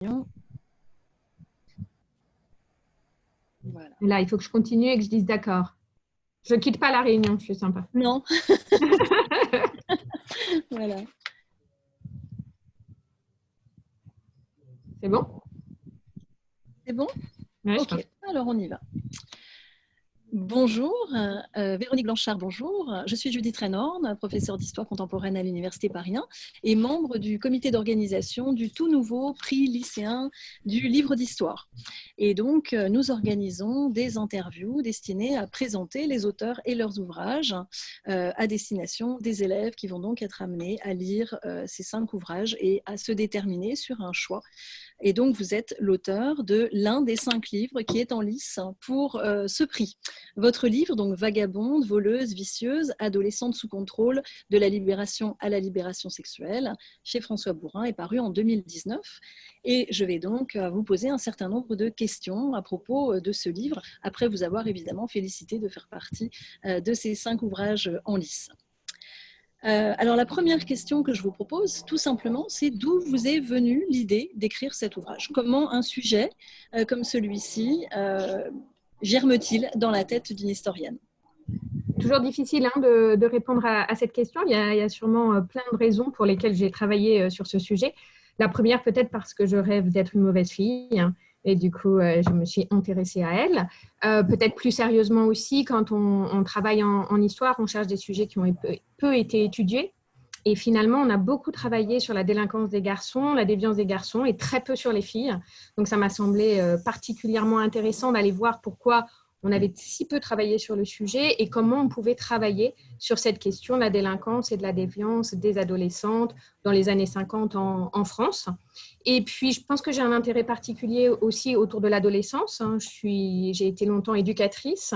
Voilà. Là, il faut que je continue et que je dise d'accord. Je ne quitte pas la réunion, je suis sympa. Non. Voilà. C'est bon? C'est bon? Ouais, Ok, alors on y va. Bonjour, Véronique Blanchard, bonjour. Je suis Judith Reynorn, professeure d'histoire contemporaine à l'Université Paris 1 et membre du comité d'organisation du tout nouveau prix lycéen du livre d'histoire. Et donc, nous organisons des interviews destinées à présenter les auteurs et leurs ouvrages à destination des élèves qui vont donc être amenés à lire ces 5 ouvrages et à se déterminer sur un choix. Et donc, vous êtes l'auteur de l'un des 5 livres qui est en lice pour ce prix. Votre livre, donc Vagabonde, voleuse, vicieuse, adolescente sous contrôle, de la libération à la libération sexuelle, chez François Bourin, est paru en 2019. Et je vais donc vous poser un certain nombre de questions à propos de ce livre, après vous avoir évidemment félicité de faire partie de ces 5 ouvrages en lice. Alors la première question que je vous propose, tout simplement, c'est d'où vous est venue l'idée d'écrire cet ouvrage? Comment un sujet comme celui-ci germe-t-il dans la tête d'une historienne? Toujours difficile de répondre à cette question. Il y a sûrement plein de raisons pour lesquelles j'ai travaillé sur ce sujet. La première, peut-être parce que je rêve d'être une mauvaise fille. Et du coup, je me suis intéressée à elle. Peut-être plus sérieusement aussi, quand on travaille en histoire, on cherche des sujets qui ont peu été étudiés. Et finalement, on a beaucoup travaillé sur la délinquance des garçons, la déviance des garçons, et très peu sur les filles. Donc, ça m'a semblé particulièrement intéressant d'aller voir pourquoi on avait si peu travaillé sur le sujet et comment on pouvait travailler sur cette question de la délinquance et de la déviance des adolescentes dans les années 50 en France. Et puis, je pense que j'ai un intérêt particulier aussi autour de l'adolescence. J'ai été longtemps éducatrice.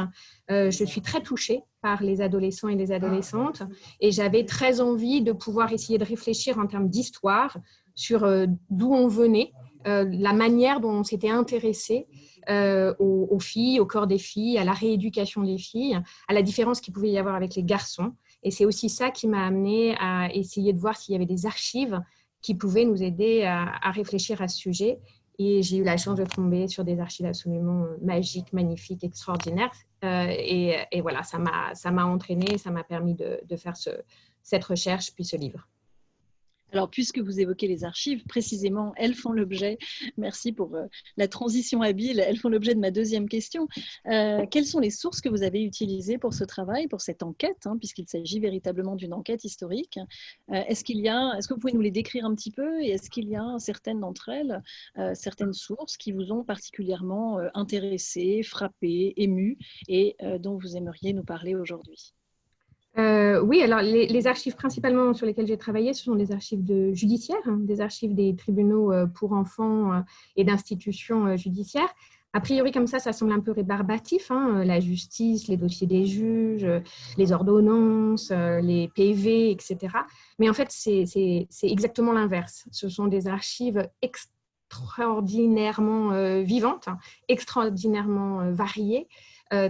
Je suis très touchée par les adolescents et les adolescentes. Et j'avais très envie de pouvoir essayer de réfléchir en termes d'histoire sur d'où on venait, la manière dont on s'était intéressé aux filles, au corps des filles, à la rééducation des filles, à la différence qu'il pouvait y avoir avec les garçons. Et c'est aussi ça qui m'a amenée à essayer de voir s'il y avait des archives qui pouvaient nous aider à réfléchir à ce sujet. Et j'ai eu la chance de tomber sur des archives absolument magiques, magnifiques, extraordinaires. Et voilà, ça m'a entraînée, ça m'a permis de faire cette recherche, puis ce livre. Alors, puisque vous évoquez les archives, précisément, elles font l'objet, merci pour la transition habile, elles font l'objet de ma deuxième question. Quelles sont les sources que vous avez utilisées pour ce travail, pour cette enquête, puisqu'il s'agit véritablement d'une enquête historique? Est-ce que vous pouvez nous les décrire un petit peu, et est-ce qu'il y a certaines d'entre elles, certaines sources qui vous ont particulièrement intéressé, frappé, ému, et dont vous aimeriez nous parler aujourd'hui? Oui, alors les archives principalement sur lesquelles j'ai travaillé, ce sont des archives judiciaires, des archives des tribunaux pour enfants et d'institutions judiciaires. A priori, comme ça semble un peu rébarbatif, la justice, les dossiers des juges, les ordonnances, les PV, etc. Mais en fait, c'est exactement l'inverse. Ce sont des archives extraordinairement vivantes, extraordinairement variées,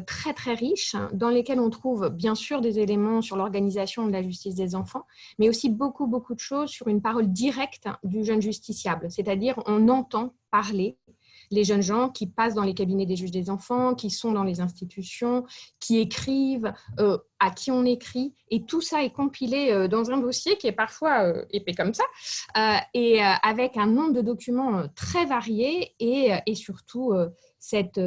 très très riches, dans lesquels on trouve bien sûr des éléments sur l'organisation de la justice des enfants, mais aussi beaucoup de choses sur une parole directe du jeune justiciable, c'est-à-dire on entend parler les jeunes gens qui passent dans les cabinets des juges des enfants, qui sont dans les institutions, qui écrivent, à qui on écrit, et tout ça est compilé dans un dossier qui est parfois épais comme ça, et avec un nombre de documents très variés et surtout cette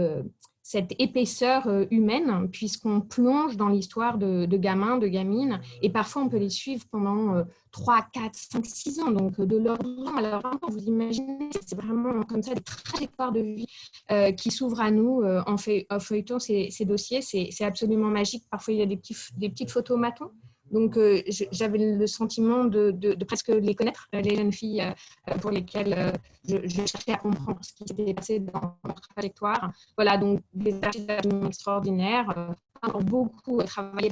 épaisseur humaine, puisqu'on plonge dans l'histoire de gamins, de gamines, et parfois on peut les suivre pendant 3, 4, 5, 6 ans, donc de leur 12 ans à leur 20 ans. Vous imaginez, c'est vraiment comme ça des trajectoires de vie qui s'ouvrent à nous en feuilletant ces dossiers. C'est absolument magique. Parfois, il y a des petites photos matons. Donc, j'avais le sentiment de presque les connaître, les jeunes filles pour lesquelles je cherchais à comprendre ce qui s'était passé dans leur trajectoire. Voilà, donc des archives extraordinaires, beaucoup travaillé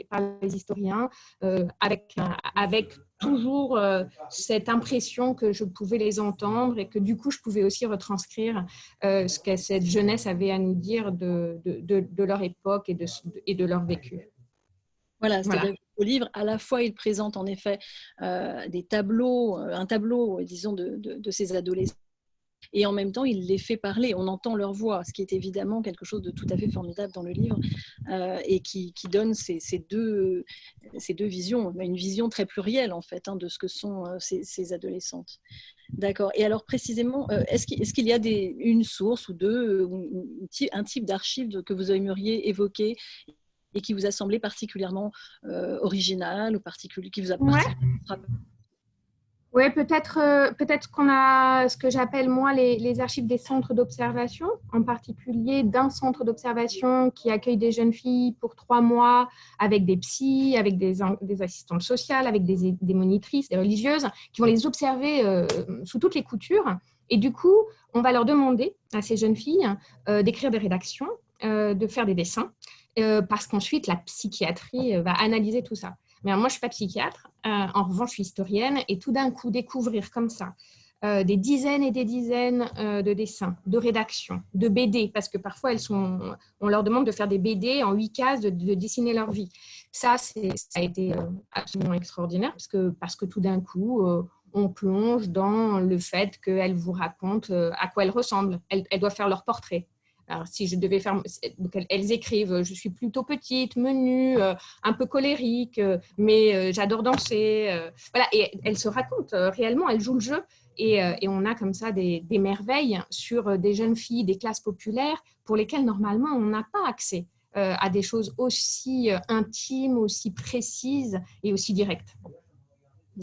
par les historiens, avec toujours cette impression que je pouvais les entendre et que du coup, je pouvais aussi retranscrire ce que cette jeunesse avait à nous dire de leur époque et de leur vécu. Voilà, c'est-à-dire qu'au livre, à la fois, il présente en effet des tableaux, un tableau, disons, de ces adolescents et en même temps, il les fait parler. On entend leur voix, ce qui est évidemment quelque chose de tout à fait formidable dans le livre et qui donne ces deux visions, une vision très plurielle en fait de ce que sont ces adolescentes. D'accord. Et alors précisément, est-ce qu'il y a une source ou deux, un type d'archive que vous aimeriez évoquer et qui vous a semblé particulièrement original ou qui vous a particulièrement frappé? Oui, peut-être qu'on a ce que j'appelle moi les archives des centres d'observation, en particulier d'un centre d'observation qui accueille des jeunes filles pour 3 mois avec des psys, avec des assistantes sociales, avec des monitrices, des religieuses, qui vont les observer sous toutes les coutures. Et du coup, on va leur demander à ces jeunes filles d'écrire des rédactions, de faire des dessins, parce qu'ensuite la psychiatrie va analyser tout ça. Mais alors, moi, je ne suis pas psychiatre. En revanche, je suis historienne. Et tout d'un coup, découvrir comme ça des dizaines et des dizaines de dessins, de rédactions, de BD, parce que parfois, on leur demande de faire des BD en 8 cases, de dessiner leur vie. Ça a été absolument extraordinaire, parce que tout d'un coup, on plonge dans le fait qu'elles vous racontent à quoi elles ressemblent. Elles doivent faire leur portrait. Alors, si je devais faire, donc elles écrivent, je suis plutôt petite, menue, un peu colérique, mais j'adore danser. Voilà, et elles se racontent réellement, elles jouent le jeu. Et on a comme ça des merveilles sur des jeunes filles, des classes populaires pour lesquelles normalement on n'a pas accès à des choses aussi intimes, aussi précises et aussi directes.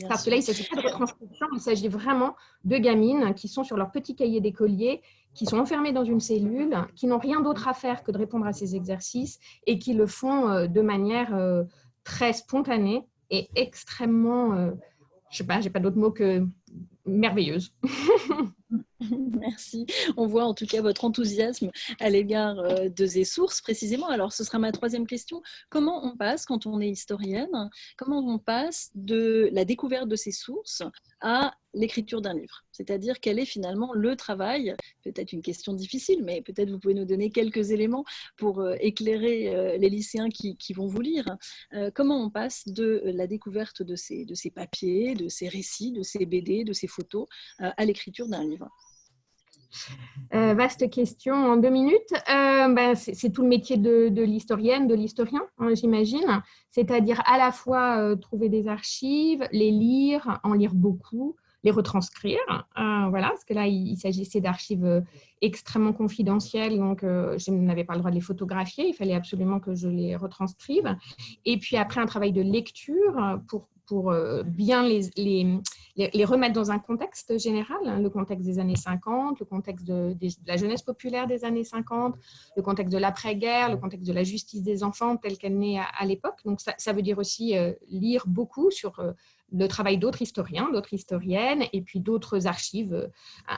Parce que là, il ne s'agit pas de retranscription, il s'agit vraiment de gamines qui sont sur leur petit cahier d'écolier, qui sont enfermées dans une cellule, qui n'ont rien d'autre à faire que de répondre à ces exercices et qui le font de manière très spontanée et extrêmement, je ne sais pas, j'ai pas d'autre mot que merveilleuse. Merci. On voit en tout cas votre enthousiasme à l'égard de ces sources précisément. Alors, ce sera ma troisième question. Comment on passe, quand on est historienne, comment on passe de la découverte de ces sources à l'écriture d'un livre? C'est-à-dire quel est finalement le travail? Peut-être une question difficile, mais peut-être vous pouvez nous donner quelques éléments pour éclairer les lycéens qui vont vous lire. Comment on passe de la découverte de ces papiers, de ces récits, de ces BD, de ces photos à l'écriture d'un livre? Vaste question en 2 minutes. C'est tout le métier de l'historienne, de l'historien, j'imagine. C'est-à-dire à la fois trouver des archives, les lire, en lire beaucoup, les retranscrire. Voilà, parce que là, il s'agissait d'archives extrêmement confidentielles, donc je n'avais pas le droit de les photographier. Il fallait absolument que je les retranscrive. Et puis après, un travail de lecture pour bien les remettre dans un contexte général, le contexte des années 50, le contexte de la jeunesse populaire des années 50, le contexte de l'après-guerre, le contexte de la justice des enfants telle qu'elle naît à l'époque. Donc ça veut dire aussi lire beaucoup sur le travail d'autres historiens, d'autres historiennes, et puis d'autres archives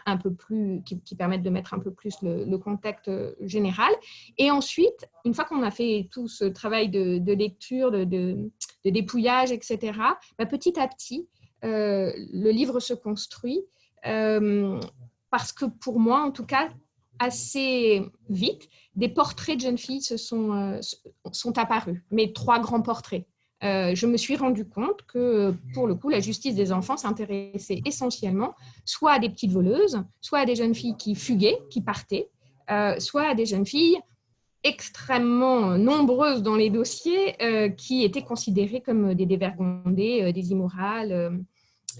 un peu plus qui permettent de mettre un peu plus le contexte général. Et ensuite, une fois qu'on a fait tout ce travail de lecture, de dépouillage, etc., petit à petit, le livre se construit parce que pour moi, en tout cas, assez vite, des portraits de jeunes filles sont apparus, mais 3 grands portraits. Je me suis rendu compte que, pour le coup, la justice des enfants s'intéressait essentiellement soit à des petites voleuses, soit à des jeunes filles qui fuguaient, qui partaient, soit à des jeunes filles extrêmement nombreuses dans les dossiers qui étaient considérées comme des dévergondées, des immorales,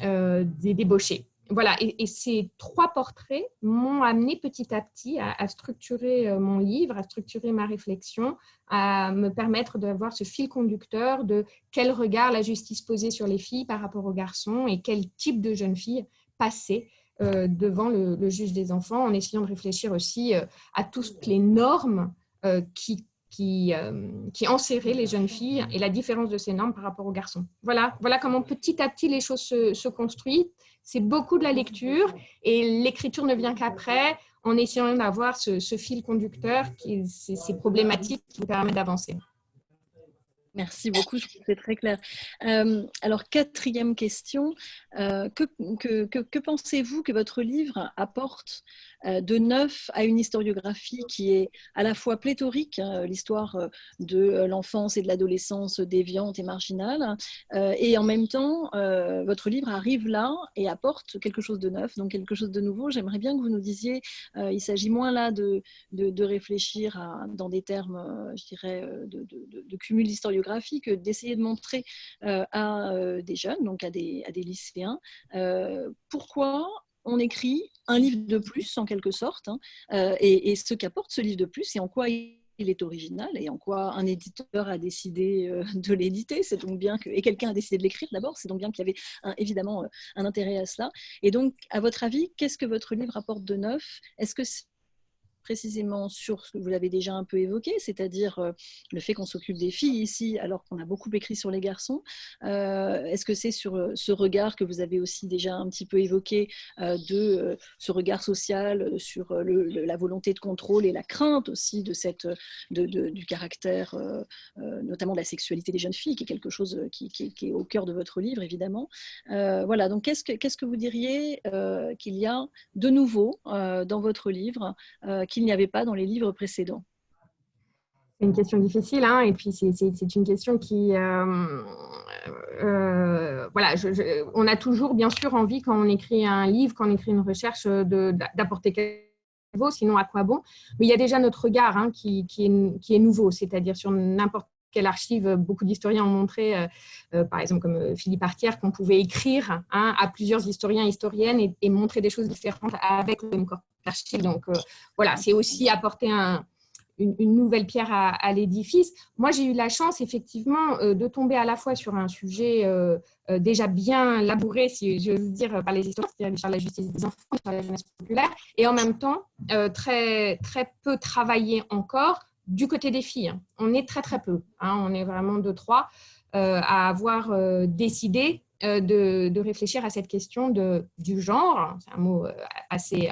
des débauchés. Voilà, et ces 3 portraits m'ont amené petit à petit à structurer mon livre, à structurer ma réflexion, à me permettre d'avoir ce fil conducteur de quel regard la justice posait sur les filles par rapport aux garçons et quel type de jeunes filles passaient devant le juge des enfants, en essayant de réfléchir aussi à toutes les normes qui enserraient les jeunes filles et la différence de ces normes par rapport aux garçons. Voilà comment petit à petit les choses se construisent. C'est beaucoup de la lecture et l'écriture ne vient qu'après, en essayant d'avoir ce fil conducteur, ces problématiques qui vous permettent d'avancer. Merci beaucoup, je trouve que c'est très clair. Alors, quatrième question, que pensez-vous que votre livre apporte de neuf à une historiographie qui est à la fois pléthorique, hein, l'histoire de l'enfance et de l'adolescence déviante et marginale, et en même temps, votre livre arrive là et apporte quelque chose de neuf, donc quelque chose de nouveau. J'aimerais bien que vous nous disiez, il s'agit moins là de réfléchir dans des termes, je dirais, de cumul historiographique, d'essayer de montrer à des jeunes, donc à des lycéens, pourquoi on écrit un livre de plus, en quelque sorte, hein, et ce qu'apporte ce livre de plus, et en quoi il est original, et en quoi un éditeur a décidé de l'éditer. C'est donc bien que, et quelqu'un a décidé de l'écrire d'abord, c'est donc bien qu'il y avait évidemment un intérêt à cela. Et donc, à votre avis, qu'est-ce que votre livre apporte de neuf? Est-ce que c'est précisément sur ce que vous l'avez déjà un peu évoqué, c'est-à-dire le fait qu'on s'occupe des filles ici, alors qu'on a beaucoup écrit sur les garçons. Est-ce que c'est sur ce regard que vous avez aussi déjà un petit peu évoqué, de ce regard social, sur la volonté de contrôle et la crainte aussi du caractère, notamment de la sexualité des jeunes filles, qui est quelque chose qui est au cœur de votre livre, évidemment. Voilà, donc qu'est-ce que vous diriez qu'il y a de nouveau dans votre livre qu'il n'y avait pas dans les livres précédents? C'est une question difficile, hein, et puis c'est une question qui, voilà, on a toujours bien sûr envie, quand on écrit un livre, quand on écrit une recherche, d'apporter quelque chose, sinon à quoi bon? Mais il y a déjà notre regard, hein, qui est nouveau, c'est-à-dire sur n'importe quelle archive. Beaucoup d'historiens ont montré, par exemple comme Philippe Artière, qu'on pouvait écrire, hein, à plusieurs historiens, historiennes, et montrer des choses différentes avec le même corps d'archives. Donc voilà, c'est aussi apporter une nouvelle pierre à l'édifice. Moi, j'ai eu la chance, effectivement, de tomber à la fois sur un sujet déjà bien labouré, si j'ose dire, par les historiens, c'est-à-dire sur la justice des enfants, sur la jeunesse populaire, et en même temps, très, très peu travaillé encore du côté des filles. On est très, très peu. Hein, on est vraiment 2-3 à avoir décidé de réfléchir à cette question du genre. C'est un mot assez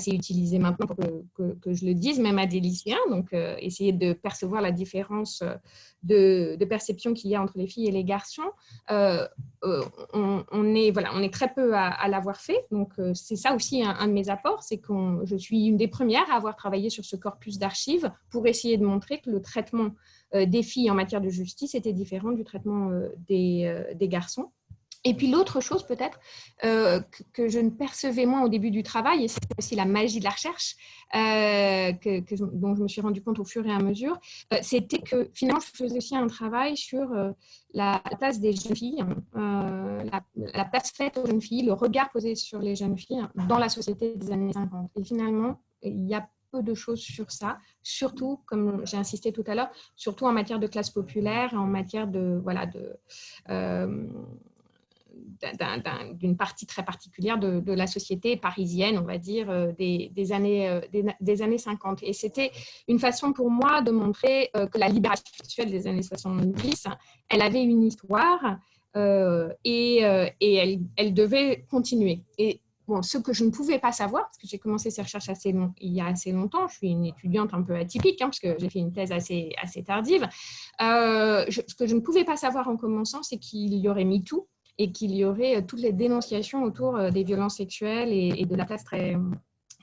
utilisé maintenant pour que je le dise, même à des lycéens. Donc, essayer de percevoir la différence de perception qu'il y a entre les filles et les garçons. On est très peu à l'avoir fait. Donc, c'est ça aussi un de mes apports, c'est que je suis une des premières à avoir travaillé sur ce corpus d'archives pour essayer de montrer que le traitement des filles en matière de justice était différent du traitement des garçons. Et puis l'autre chose peut-être que je ne percevais moins au début du travail, et c'est aussi la magie de la recherche dont je me suis rendu compte au fur et à mesure, c'était que finalement je faisais aussi un travail sur la place des jeunes filles, la place faite aux jeunes filles, le regard posé sur les jeunes filles dans la société des années 50. Et finalement, il y a peu de choses sur ça, surtout, comme j'ai insisté tout à l'heure, surtout en matière de classe populaire, en matière d'une partie très particulière de la société parisienne, on va dire, des années 50. Et c'était une façon pour moi de montrer que la libération sexuelle des années 70, elle avait une histoire et elle devait continuer. Et bon, ce que je ne pouvais pas savoir, parce que j'ai commencé ces recherches il y a assez longtemps, je suis une étudiante un peu atypique, hein, parce que j'ai fait une thèse assez tardive, ce que je ne pouvais pas savoir en commençant, c'est qu'il y aurait MeToo, et qu'il y aurait toutes les dénonciations autour des violences sexuelles et de la place très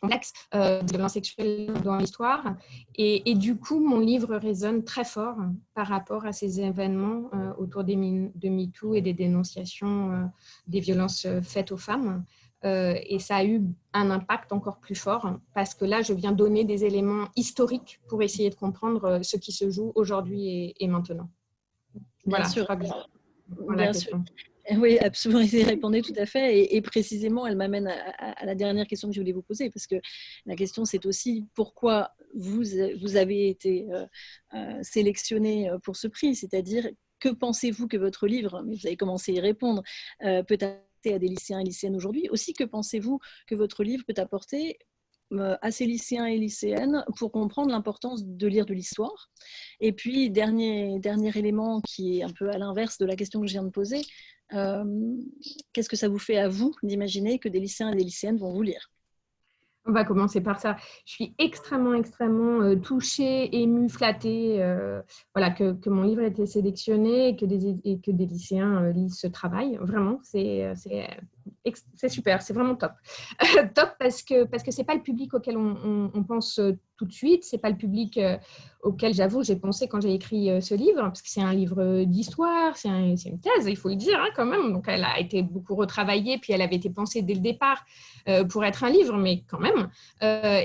complexe des violences sexuelles dans l'histoire. Et du coup, mon livre résonne très fort par rapport à ces événements autour de MeToo et des dénonciations des violences faites aux femmes. Et ça a eu un impact encore plus fort parce que là, je viens donner des éléments historiques pour essayer de comprendre ce qui se joue aujourd'hui et maintenant. Bien Voilà, sûr. je crois que voilà la question. Oui, absolument, vous y répondez tout à fait. Et précisément, elle m'amène à la dernière question que je voulais vous poser, parce que la question, c'est aussi pourquoi vous avez été sélectionné pour ce prix, c'est-à-dire que pensez-vous que votre livre, mais vous avez commencé à y répondre, peut apporter à des lycéens et lycéennes aujourd'hui. Aussi, que pensez-vous que votre livre peut apporter à ces lycéens et lycéennes pour comprendre l'importance de lire de l'histoire? Et puis, dernier élément qui est un peu à l'inverse de la question que je viens de poser, qu'est-ce que ça vous fait à vous d'imaginer que des lycéens et des lycéennes vont vous lire? On va commencer par ça. Je suis extrêmement touchée, émue, flattée voilà, que mon livre ait été sélectionné et que des lycéens lisent ce travail. Vraiment, c'est super, c'est vraiment top. Top parce que ce n'est pas le public auquel on pense tout de suite, ce n'est pas le public auquel, j'avoue, j'ai pensé quand j'ai écrit ce livre, parce que c'est un livre d'histoire, c'est une thèse, il faut le dire quand même. Donc, elle a été beaucoup retravaillée, puis elle avait été pensée dès le départ pour être un livre, mais quand même.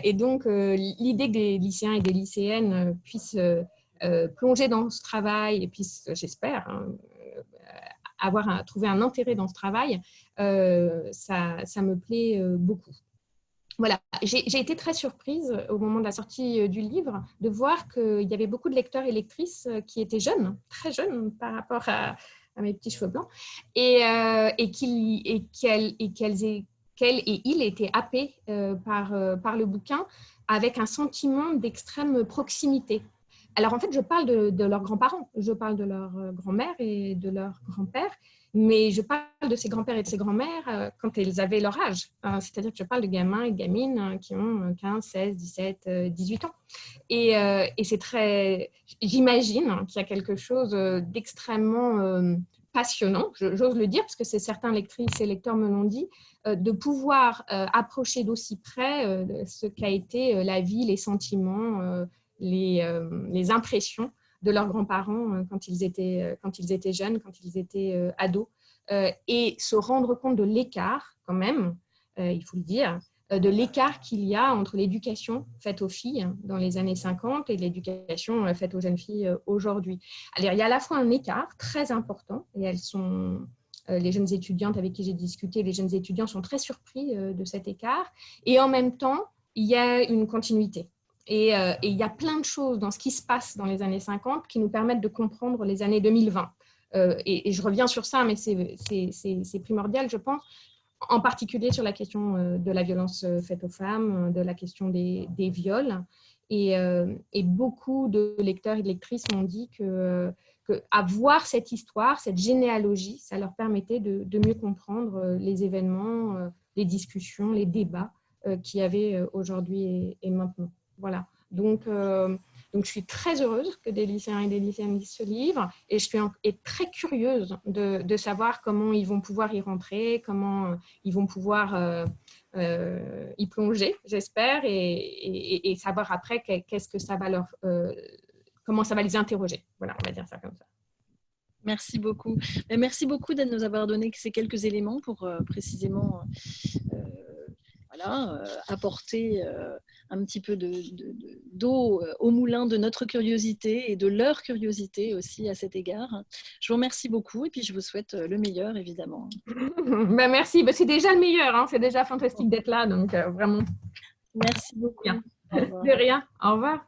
Et donc, l'idée que des lycéens et des lycéennes puissent plonger dans ce travail et puissent, j'espère, trouver un intérêt dans ce travail, ça me plaît beaucoup. Voilà, j'ai été très surprise au moment de la sortie du livre de voir qu'il y avait beaucoup de lecteurs et lectrices qui étaient jeunes, très jeunes par rapport à mes petits cheveux blancs, et qu'elle et il étaient happés par le bouquin avec un sentiment d'extrême proximité. Alors en fait, je parle de leurs grands-parents, je parle de leur grand-mère et de leur grand-père, mais je parle de ces grands-pères et de ces grands-mères quand ils avaient leur âge. C'est-à-dire que je parle de gamins et de gamines qui ont 15, 16, 17, 18 ans. Et c'est très... J'imagine qu'il y a quelque chose d'extrêmement passionnant, j'ose le dire, parce que certains lectrices et lecteurs me l'ont dit, de pouvoir approcher d'aussi près ce qu'a été la vie, les sentiments, les impressions de leurs grands-parents quand ils étaient jeunes, quand ils étaient ados, et se rendre compte de l'écart, quand même, il faut le dire, de l'écart qu'il y a entre l'éducation faite aux filles dans les années 50 et l'éducation faite aux jeunes filles aujourd'hui. Alors, il y a à la fois un écart très important, et elles sont... les jeunes étudiantes avec qui j'ai discuté, les jeunes étudiants sont très surpris de cet écart, et en même temps, il y a une continuité. Et il y a plein de choses dans ce qui se passe dans les années 50 qui nous permettent de comprendre les années 2020. Et je reviens sur ça, mais c'est primordial, je pense, en particulier sur la question de la violence faite aux femmes, de la question des viols. Et beaucoup de lecteurs et de lectrices m'ont dit qu'avoir cette histoire, cette généalogie, ça leur permettait de mieux comprendre les événements, les discussions, les débats qu'il y avait aujourd'hui et maintenant. Voilà, donc je suis très heureuse que des lycéens et des lycéennes lisent ce livre, et je suis très curieuse de savoir comment ils vont pouvoir y rentrer, comment ils vont pouvoir y plonger, j'espère, et savoir après qu'est-ce que ça va comment ça va les interroger. Voilà, on va dire ça comme ça. Merci beaucoup. Merci beaucoup de nous avoir donné ces quelques éléments pour précisément apporter un petit peu d'eau au moulin de notre curiosité et de leur curiosité aussi à cet égard. Je vous remercie beaucoup et puis je vous souhaite le meilleur, évidemment. Merci, c'est déjà le meilleur, hein. C'est déjà fantastique d'être là, donc vraiment. Merci beaucoup. De rien, au revoir.